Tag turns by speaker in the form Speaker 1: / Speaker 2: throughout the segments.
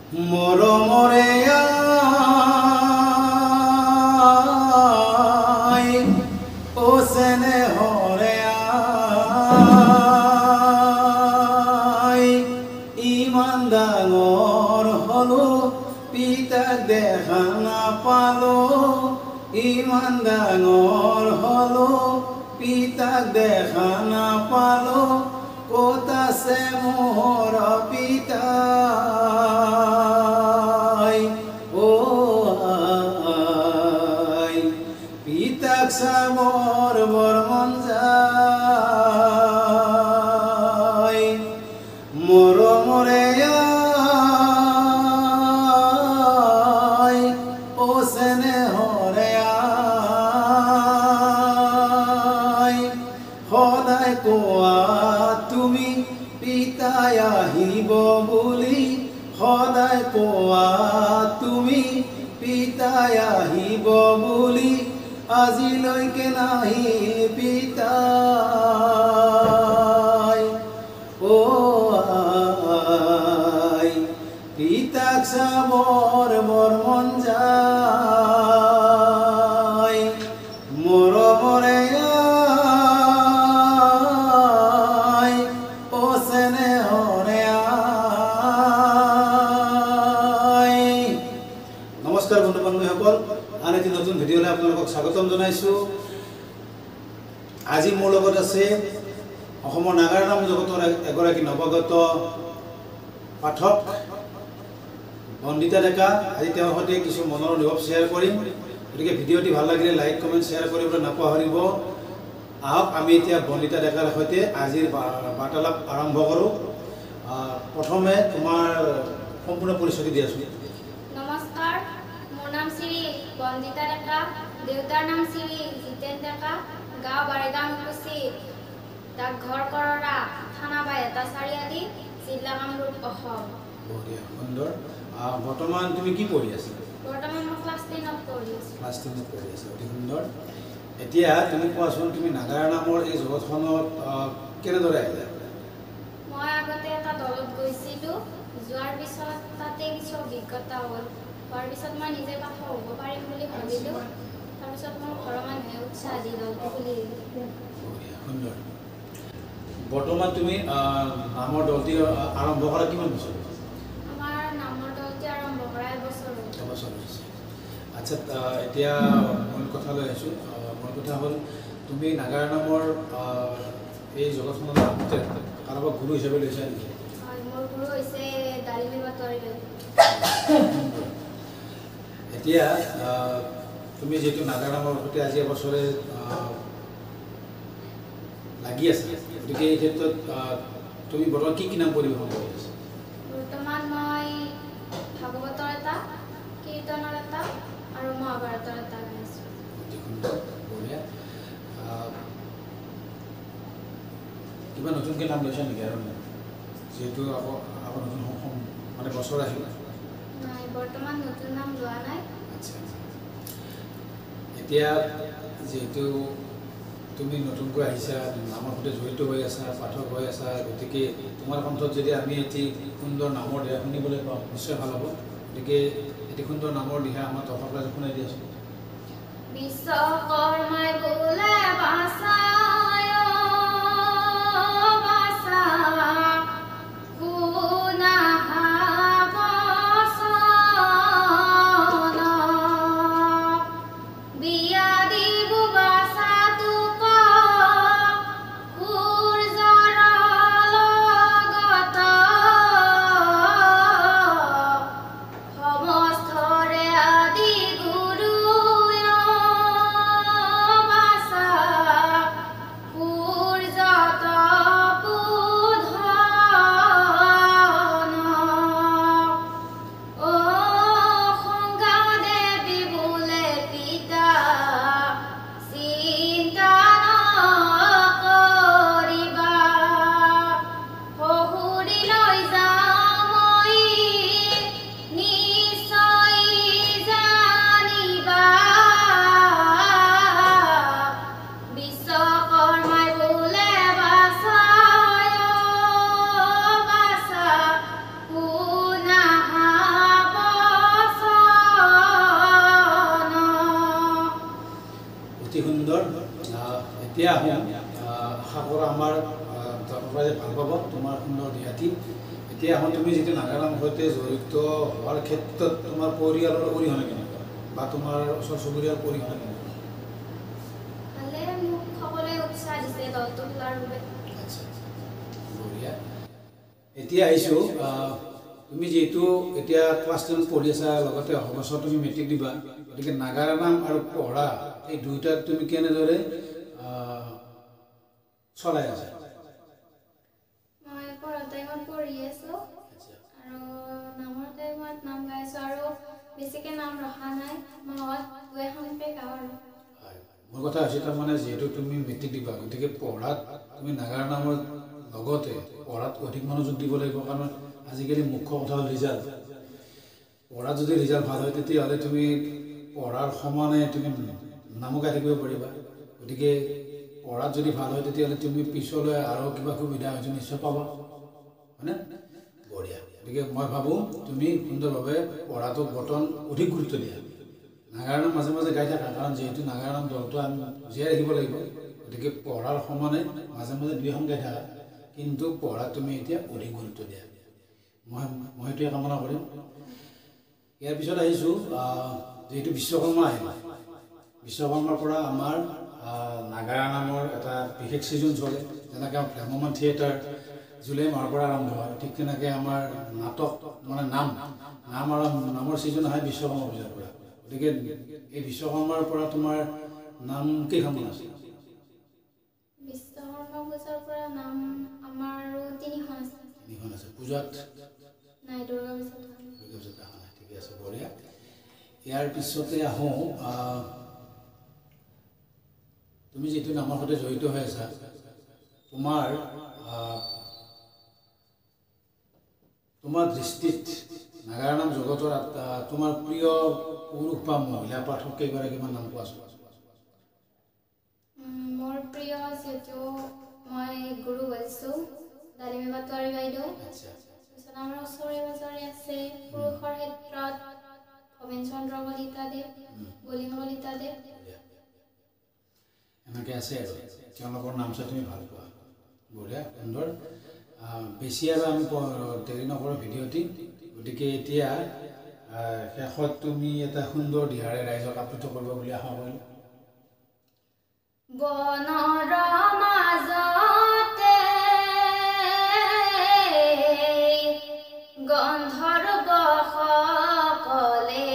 Speaker 1: মৰমৰে I O চেনেহৰে আই ইমান ডাঙৰ হলো পিতাক দেখা নাপালো ইমান ডাঙৰ হলো পিতাক দেখা নাপালো ক'ত আছে মোৰ পিতা পিতাক চাবৰ বৰ মন যায় মৰমৰে আই ও চেনেহৰে আই সদায় কোৱা তুমি পিতাই আহিব বুলি সদায় কোৱা তুমি পিতাই আহিব বুলি আজিলৈকে নাহিল পিতাই ও আই পিতাক চাবৰ বৰ মন যায় মৰমৰে আই ও চেনেহৰে আই। নমস্কাৰ বন্ধু বান্ধৱীসকল, আন এটি নতুন ভিডিঅ'লৈ আপোনালোকক স্বাগতম জনাইছোঁ। আজি মোৰ লগত আছে অসমৰ নাগাৰা নাম জগতৰ এগৰাকী নৱাগত পাঠক বন্দিতা ডেকা। আজি তেওঁৰ সৈতে কিছু মনৰ অনুভৱ শ্বেয়াৰ কৰিম, গতিকে ভিডিঅ'টি ভাল লাগিলে লাইক কমেণ্ট শ্বেয়াৰ কৰিবলৈ নাপাহৰিব। আহক আমি এতিয়া বন্দিতা ডেকাৰ সৈতে আজিৰ বাৰ্তালাপ আৰম্ভ কৰোঁ। প্ৰথমে তোমাৰ সম্পূৰ্ণ পৰিচয়টো দিয়াচোন।
Speaker 2: নমস্কাৰ, মোৰ নাম শ্ৰী বন্দিতা ডেকা, দেউতাৰ নাম শ্ৰী জিতেন ডেকা, গাঁও বাৰেগাঁও উপস্থিত, ডাকঘৰ কৰৰা, থানা বাইহাটা চাৰিআলি, জিলা কামৰূপ, অসম।
Speaker 1: বঢ়িয়া, সুন্দৰ। বৰ্তমান তুমি কি পঢ়ি আছা?
Speaker 2: বৰ্তমান মই ক্লাছ 10ত পঢ়ি আছোঁ।
Speaker 1: ক্লাছ 10ত পঢ়ি আছা, অতি সুন্দৰ। এতিয়া তুমি কোৱাচোন, তুমি নাগাৰা নামৰ এই জগতখনত কেনেদৰে আহিলা?
Speaker 2: মই আগতে এটা দলত গৈছিলোঁ, যোৱাৰ পিছত তাতে কিছু অভিজ্ঞতা হ'ল। হোৱাৰ পিছত মই নিজে পাঠক হ'ব পাৰিম বুলি ভাবিলোঁ। তাৰপিছত মোৰ ঘৰৰ মানুহে উৎসাহ দি দলটো খুলি দিলে।
Speaker 1: সুন্দৰ। বৰ্তমান তুমি নামৰ দলটি আৰম্ভ কৰা কিমান বছৰ?
Speaker 2: আমাৰ নামৰ দলটি আৰম্ভ কৰা এবছৰ হ'ল।
Speaker 1: এবছৰ হৈছে। আচ্ছা, এতিয়া মূল কথালৈ আহিছোঁ। মূল কথা হ'ল, তুমি নাগাৰা নামৰ এই জগতখনত আহোঁতে কাৰোবাক গুৰু হিচাপে লৈছা নেকি?
Speaker 2: হয়, মোৰ গুৰু হৈছে ডালিমী বাতৰি।
Speaker 1: এতিয়া তুমি যিহেতু নাগাৰা নামৰ সৈতে আজি এবছৰে লাগি আছা, গতিকে এই ক্ষেত্ৰত তুমি বৰ্তমান কি নাম পৰিৱেশন কৰি আছা?
Speaker 2: বৰ্তমান মই ভাগৱতৰ এটা, কীৰ্তনৰ এটা আৰু মহাভাৰতৰ এটা গাইছোঁ।
Speaker 1: বঢ়িয়া। কিবা নতুনকৈ নাম লৈছা নেকি আৰু? যিহেতু আকৌ নতুন মানে বছৰ আহিল।
Speaker 2: নাই, বৰ্তমান নতুন নাম লোৱা নাই।
Speaker 1: আচ্ছা, এতিয়া যিহেতু তুমি নতুনকৈ আহিছা, নামৰ সৈতে জড়িত হৈ আছা, পাঠক হৈ আছা, গতিকে তোমাৰ কণ্ঠত যদি আমি এটি সুন্দৰ নামৰ দিহা শুনিবলৈ পাওঁ নিশ্চয় ভাল হ'ব। গতিকে এটি সুন্দৰ নামৰ দিহা আমাৰ দৰ্শক ৰাইজক শুনাই দিয়াচোন।
Speaker 2: বিশ্বকৰ্মাই বোলে বাচায় বাচা
Speaker 1: এতিয়া আহোঁ আশা কৰোঁ আমাৰ ৰাইজে ভাল পাব তোমাৰ সুন্দৰ দিহাটি। এতিয়া আহোঁ তুমি যিটো নাগাৰাৰ সৈতে জড়িত হোৱাৰ ক্ষেত্ৰত তোমাৰ পৰিয়ালৰ অৰিহণা কেনেকুৱা বা তোমাৰ ওচৰ চুবুৰীয়াৰ অৰিহণা কেনেকুৱা?
Speaker 2: ভালে, মোক সকলোৱে উৎসাহ দিছে দলটো খোলাৰ বাবে।
Speaker 1: আচ্ছা, বঢ়িয়া। এতিয়া আহিছোঁ, তুমি যিহেতু এতিয়া ক্লাছ 10 পঢ়ি আছা, লগতে অহা বছৰ তুমি মেট্ৰিক দিবা, গতিকে নাগাৰা নাম আৰু পঢ়া এই দুয়োটাক তুমি কেনেদৰে চলাই আছা?
Speaker 2: মই পঢ়া টাইমত পঢ়ি আছোঁ আৰু নামৰ টাইমত নাম গাইছোঁ আৰু বেছিকৈ নাম ৰখা নাই, মাহত 2-3খনকৈ গাওঁ আৰু।
Speaker 1: মোৰ কথা হৈছে তাৰমানে যিহেতু তুমি মেট্ৰিক দিবা, গতিকে পঢ়াত তুমি নাগাৰা নামৰ লগতে পঢ়াত অধিক মনোযোগ দিব লাগিব, কাৰণ আজিকালি মুখ্য কথা হ'ল ৰিজাল্ট। পঢ়াত যদি ৰিজাল্ট ভাল হয় তেতিয়াহ'লে তুমি পঢ়াৰ সমানে তুমি নামো গাই থাকিব পাৰিবা। গতিকে পঢ়াত যদি ভাল হয় তেতিয়াহ'লে তুমি পিছলৈ আৰু কিবা সুবিধা হয়তো নিশ্চয় পাবা, হয়নে? বঢ়িয়া। গতিকে মই ভাবোঁ তুমি সুন্দৰভাৱে পঢ়াটোক বৰ্তমান অধিক গুৰুত্ব দিয়া। নাগাৰা নাম মাজে মাজে গাই থাকা, কাৰণ যিহেতু নাগাৰা নাম দলটো আমি জীয়াই ৰাখিব লাগিব। গতিকে পঢ়াৰ সমানে মাজে মাজে 2-এখন গাই থাকা, কিন্তু পঢ়াত তুমি এতিয়া অধিক গুৰুত্ব দিয়া। মই সেইটোৱে কামনা কৰিম। ইয়াৰ পিছত আহিছোঁ, যিহেতু বিশ্বকৰ্মা আহিব, বিশ্বকৰ্মাৰ পৰা আমাৰ নাগাৰা নামৰ এটা বিশেষ ছিজন চলে। যেনেকৈ ভ্ৰাম্যমান থিয়েটাৰ জুলাই মাহৰ পৰা আৰম্ভ হয়, ঠিক তেনেকৈ আমাৰ নাটক মানে নাম আৰু নামৰ ছিজন আহে বিশ্বকৰ্মা পূজাৰ পৰা। গতিকে এই বিশ্বকৰ্মাৰ পৰা তোমাৰ নাম কেইখনমান আছে?
Speaker 2: বিশ্বকৰ্মা পূজাৰ পৰা নাম আমাৰ 3খন আছে।
Speaker 1: 3খন আছে। পূজাত
Speaker 2: নাই, দুৰ্গা পূজাত
Speaker 1: অহা নাই। ঠিকে আছে, বঢ়িয়া। ইয়াৰ পিছতে আহোঁ, তুমি যিটো নামৰ সৈতে জড়িত হৈ আছা, তোমাৰ দৃষ্টিত নাগাৰা নাম জগতৰ তোমাৰ প্ৰিয় পুৰুষ বা মহিলা পাঠক কেইগৰাকীমান নাম কোৱাচোন?
Speaker 2: মোৰ প্ৰিয় যিহেতু মই গুৰু গাইছোঁ ডালিমী পাটোৱাৰী বাইদেউ। তাৰপিছত আমাৰ ওচৰে পাঁজৰে আছে পুৰুষৰ ক্ষেত্ৰত ভৱেন চন্দ্ৰ কলিতাদেৱ, বলিন কলিতাদেৱ,
Speaker 1: এনেকৈ আছে আৰু তেওঁলোকৰ নাম চাই তুমি ভাল পোৱা। বঢ়িয়া, সুন্দৰ। বেছি আৰু আমি দেৰি নকৰোঁ ভিডিঅ'টি। গতিকে এতিয়া শেষত তুমি এটা সুন্দৰ দিহাৰে ৰাইজক আপ্লুত কৰিব বুলি আশা কৰিলোঁ।
Speaker 2: বনৰ মাজতে গন্ধৰ্ব সকলে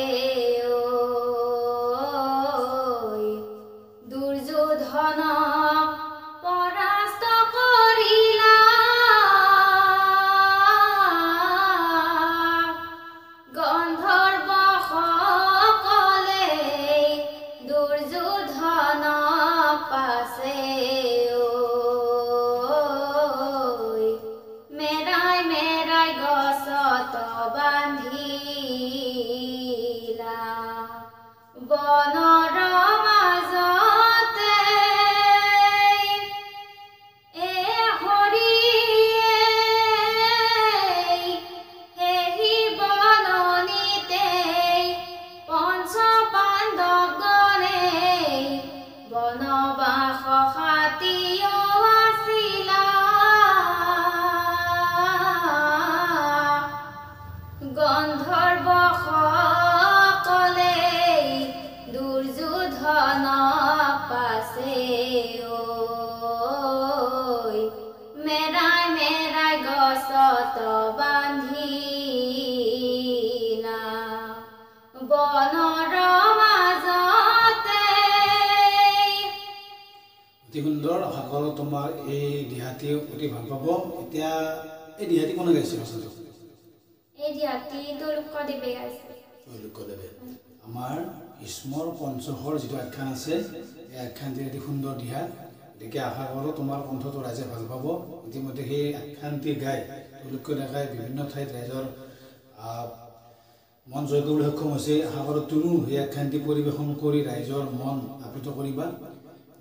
Speaker 2: দুৰ্যোধনক পৰাস্ত কৰিলা, গন্ধৰ্ব সকলে দুৰ্যোধনক পাছে মেৰাই মেৰাই গছত বান্ধিলা, বনৰ মাজতে এ হৰিয়ে সেই বননিতে পঞ্চ পাণ্ডৱগণে বনবাস খাটিও আছিলা, গন্ধৰ্ব সকলে দুৰ্যোধনক পাছে মেৰাই মেৰাই গছত বান্ধিলা, বনৰ মাজতে।
Speaker 1: অতি সুন্দৰ। আশা কৰোঁ তোমাৰ এই দিহাটি অতি ভাল পাব। এতিয়া এই দিহাটি কোনে গাইছে?
Speaker 2: এই দিহাটি তৈলুক্যদেৱে গাইছে।
Speaker 1: তৈলুক্যদেৱে আমাৰ ভীষ্মৰ পঞ্চশৰ যিটো আখ্যান আছে, এই আখ্যানটি অতি সুন্দৰ দিহা। গতিকে আশা কৰোঁ তোমাৰ কণ্ঠটো ৰাইজে ভাল পাব। ইতিমধ্যে সেই আখ্যানটি গাই তৈলুক্য ডেকাই বিভিন্ন ঠাইত ৰাইজৰ মন জয় কৰিবলৈ সক্ষম হৈছে। আশা কৰোঁ তুমিও সেই আখ্যানটি পৰিৱেশন কৰি ৰাইজৰ মন আপ্লুত কৰিবা।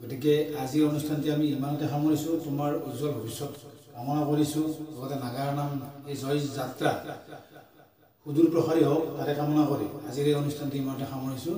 Speaker 1: গতিকে আজিৰ অনুষ্ঠানটি আমি ইমানতে সামৰিছোঁ। তোমাৰ উজ্জ্বল ভৱিষ্যত কামনা কৰিছোঁ। লগতে নাগাৰা নাম এই জয় যাত্ৰা সুদূৰ প্ৰসাৰী হওক তাৰে কামনা কৰি আজিৰ এই অনুষ্ঠানটি ইমানতে সামৰিছোঁ।